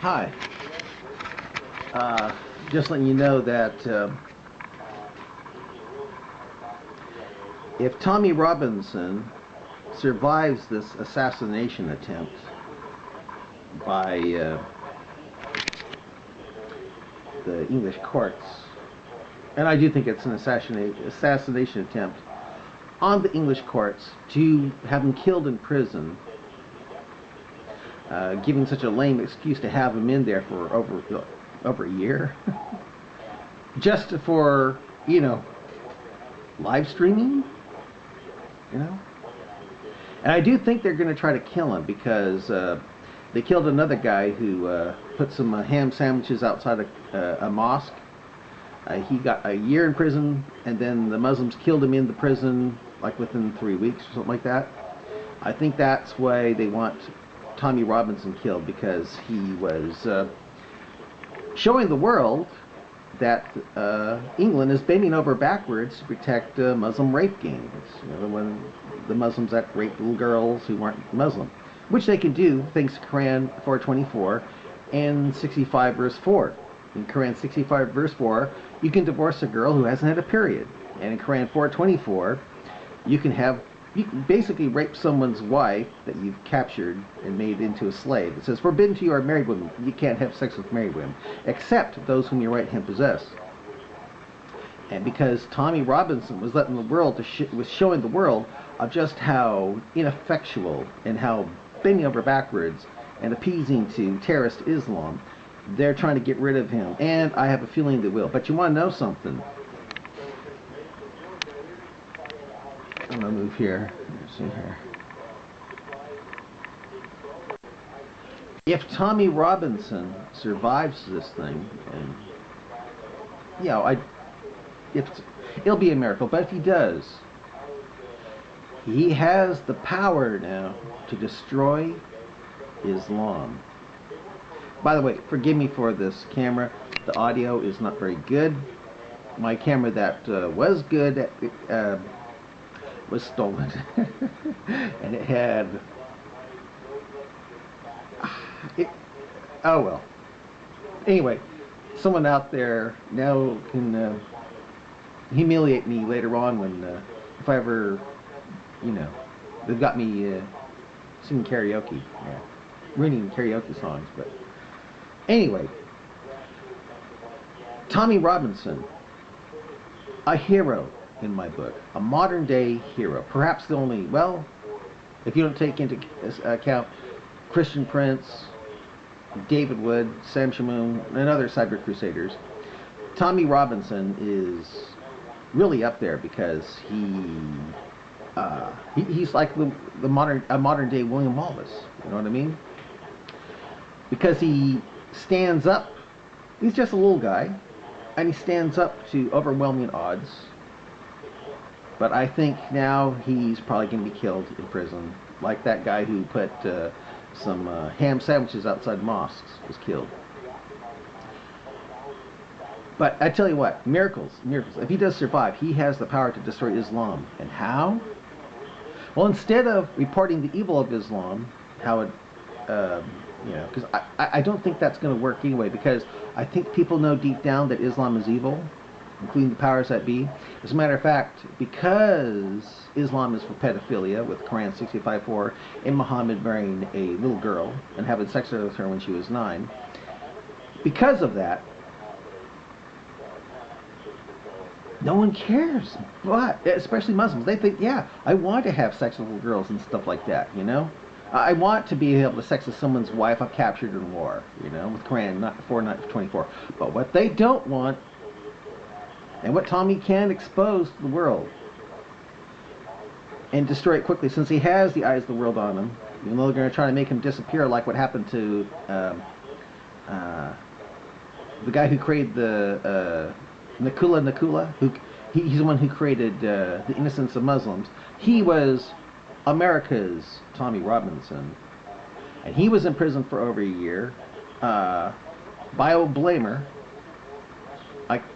Hi. Just letting you know that if Tommy Robinson survives this assassination attempt by the English courts, and I do think it's an assassination attempt on the English courts to have him killed in prison, giving such a lame excuse to have him in there for over a year, just for, you know, live streaming, you know. And I do think they're going to try to kill him because they killed another guy who put some ham sandwiches outside a mosque. He got a year in prison, and then the Muslims killed him in the prison, like within 3 weeks or something like that. I think that's why they want Tommy Robinson killed, because he was showing the world that England is bending over backwards to protect Muslim rape gangs. You know, when the Muslims that rape little girls who aren't Muslim, which they can do thanks to Koran 4:24 and 65 verse 4. In Koran 65 verse 4, you can divorce a girl who hasn't had a period, and in Koran 4:24, you can basically rape someone's wife that you've captured and made into a slave. It says, forbidden to you are married women. You can't have sex with married women, except those whom your right hand possess. And because Tommy Robinson was letting the world, was showing the world of just how ineffectual and how bending over backwards and appeasing to terrorist Islam, they're trying to get rid of him. And I have a feeling they will. But you want to know something? I'm going to move here. Let's see here. If Tommy Robinson survives this thing, and you know, it'll be a miracle. But if he does, he has the power now to destroy Islam. By the way, forgive me for this camera. The audio is not very good. My camera that was good was stolen. And it had... oh well. Anyway, someone out there now can humiliate me later on when, if I ever, you know, they've got me singing karaoke, ruining karaoke songs. But anyway, Tommy Robinson, a hero in my book, a modern day hero, perhaps the only, well, if you don't take into account Christian Prince, David Wood, Sam Shamoun, and other Cyber Crusaders, Tommy Robinson is really up there because he's like a modern day William Wallace. You know what I mean? Because he stands up. He's just a little guy, and he stands up to overwhelming odds. But I think now he's probably going to be killed in prison, like that guy who put some ham sandwiches outside mosques was killed. But I tell you what, miracles. If he does survive, he has the power to destroy Islam. And how? Well, instead of reporting the evil of Islam, how it, you know, because I don't think that's going to work anyway, because I think people know deep down that Islam is evil, including the powers that be. As a matter of fact, because Islam is for pedophilia, with Koran 65:4, and Muhammad marrying a little girl and having sex with her when she was 9, because of that, no one cares. But especially Muslims, they think, yeah, I want to have sex with little girls and stuff like that, you know. I want to be able to sex with someone's wife I've captured in war, you know, with Koran 4:24. But what they don't want, and what Tommy can expose to the world and destroy it quickly, since he has the eyes of the world on him, even though they're going to try to make him disappear, like what happened to the guy who created the Nakula, he's the one who created the innocence of Muslims. He was America's Tommy Robinson, and he was in prison for over a year. Bio-blamer,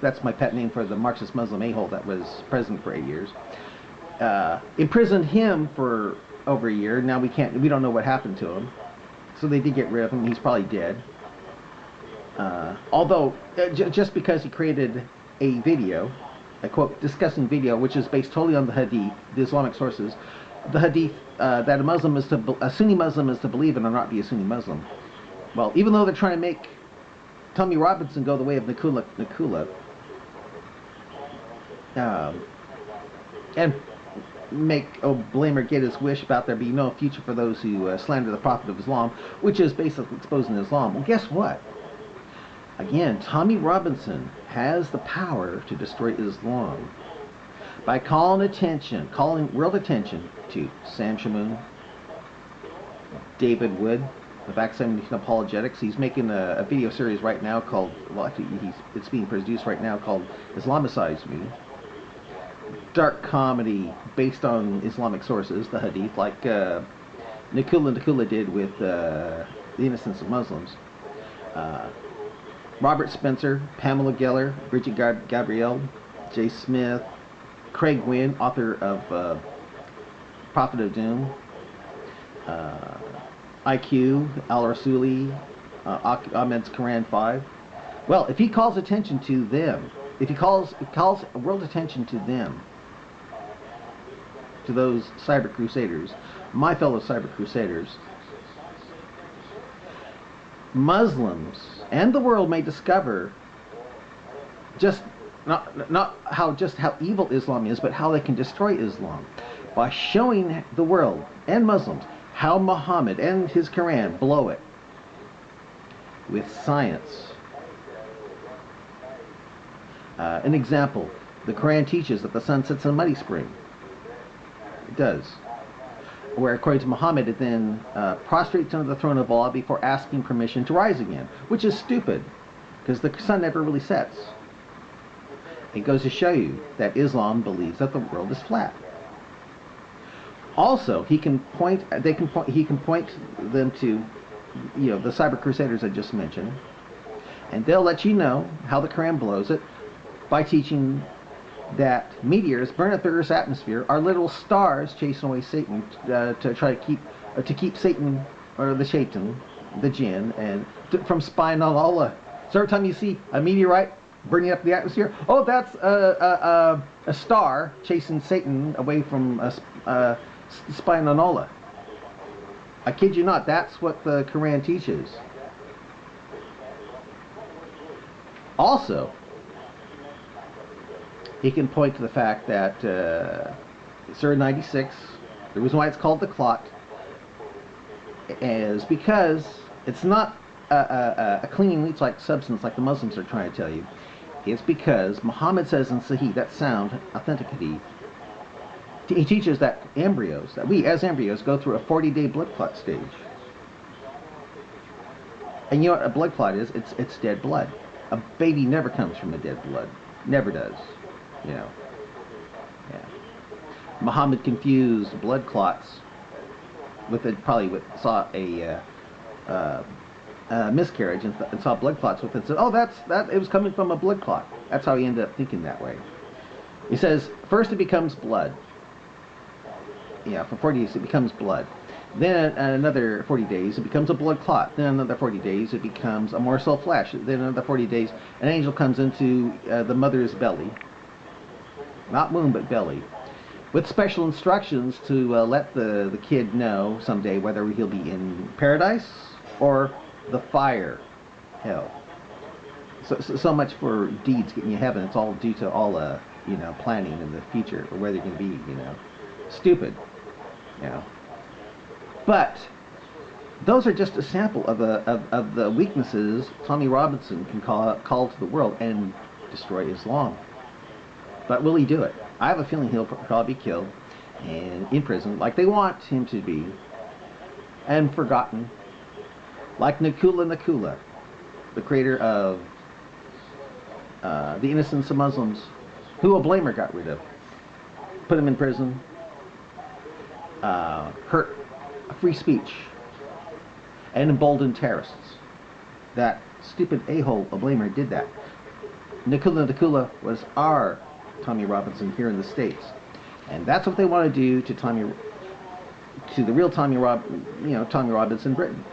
that's my pet name for the Marxist Muslim a-hole that was president for 8 years, imprisoned him for over a year. Now we don't know what happened to him, so they did get rid of him. He's probably dead. Although, just because he created a video, a quote, discussing video, which is based totally on the hadith, the Islamic sources, the hadith that a Sunni Muslim is to believe in or not be a Sunni Muslim. Well, even though they're trying to make Tommy Robinson go the way of Nakula, and make Blamer get his wish about there being no future for those who slander the Prophet of Islam, which is basically exposing Islam. Well, guess what? Again, Tommy Robinson has the power to destroy Islam by calling world attention to Sam Shamoun, David Wood, of Assassination Apologetics. He's making a video series right now called, well, actually, it's being produced right now called Islamicize Me. Dark comedy based on Islamic sources, the hadith, like Nakula did with The Innocence of Muslims. Robert Spencer, Pamela Geller, Bridget Gabrielle, Jay Smith, Craig Winn, author of Prophet of Doom, IQ, Rasooli, Ahmed's Koran 5. Well, if he calls attention to them, if he calls world attention to them, to those Cyber Crusaders, my fellow Cyber Crusaders, Muslims and the world may discover just not how evil Islam is, but how they can destroy Islam by showing the world and Muslims how Muhammad and his Quran blow it with science. An example, the Quran teaches that the sun sets in a muddy spring. It does. Where, according to Muhammad, it then prostrates under the throne of Allah before asking permission to rise again, which is stupid, because the sun never really sets. It goes to show you that Islam believes that the world is flat. Also, he can point them to, the Cyber Crusaders I just mentioned, and they'll let you know how the Quran blows it by teaching that meteors burn up the Earth's atmosphere are literal stars chasing away Satan to try to keep Satan, or the shaitan, the jinn, and from spying on Allah. So every time you see a meteorite burning up the atmosphere, oh, that's a star chasing Satan away from spying on Allah. I kid you not, that's what the Quran teaches. Also, he can point to the fact that Surah 96, the reason why it's called the Clot, is because it's not a clean leech-like substance like the Muslims are trying to tell you. It's because Muhammad says in Sahih, that sound, authentic hadith, he teaches that we as embryos go through a 40-day blood clot stage. And you know what a blood clot is? It's dead blood. A baby never comes from a dead blood. Never does. Yeah. Muhammad confused blood clots with saw a miscarriage and saw blood clots with it and said, oh, it was coming from a blood clot. That's how he ended up thinking that way. He says, first it becomes blood. For 40 days it becomes blood. Then another 40 days it becomes a blood clot. Then another 40 days it becomes a morsel of flesh. Then another 40 days an angel comes into the mother's belly. Not womb, but belly. With special instructions to let the kid know someday whether he'll be in paradise or the fire, hell. So much for deeds getting you heaven. It's all due to all planning in the future or where they're going to be. Stupid. But those are just a sample of the weaknesses Tommy Robinson can call to the world and destroy Islam. But will he do it? I have a feeling he'll probably be killed and in prison like they want him to be, and forgotten, like Nakula, the creator of The Innocence of Muslims, who a blamer got rid of. Put him in prison, hurt free speech, and emboldened terrorists. That stupid a-hole, a blamer, did that. Nakula was our Tommy Robinson here in the States, and that's what they want to do to the real Tommy Robinson, Britain.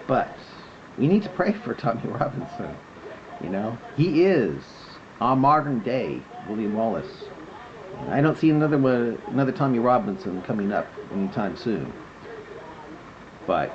But We need to pray for Tommy Robinson. You know, he is our modern day William Wallace. I don't see another Tommy Robinson coming up anytime soon. But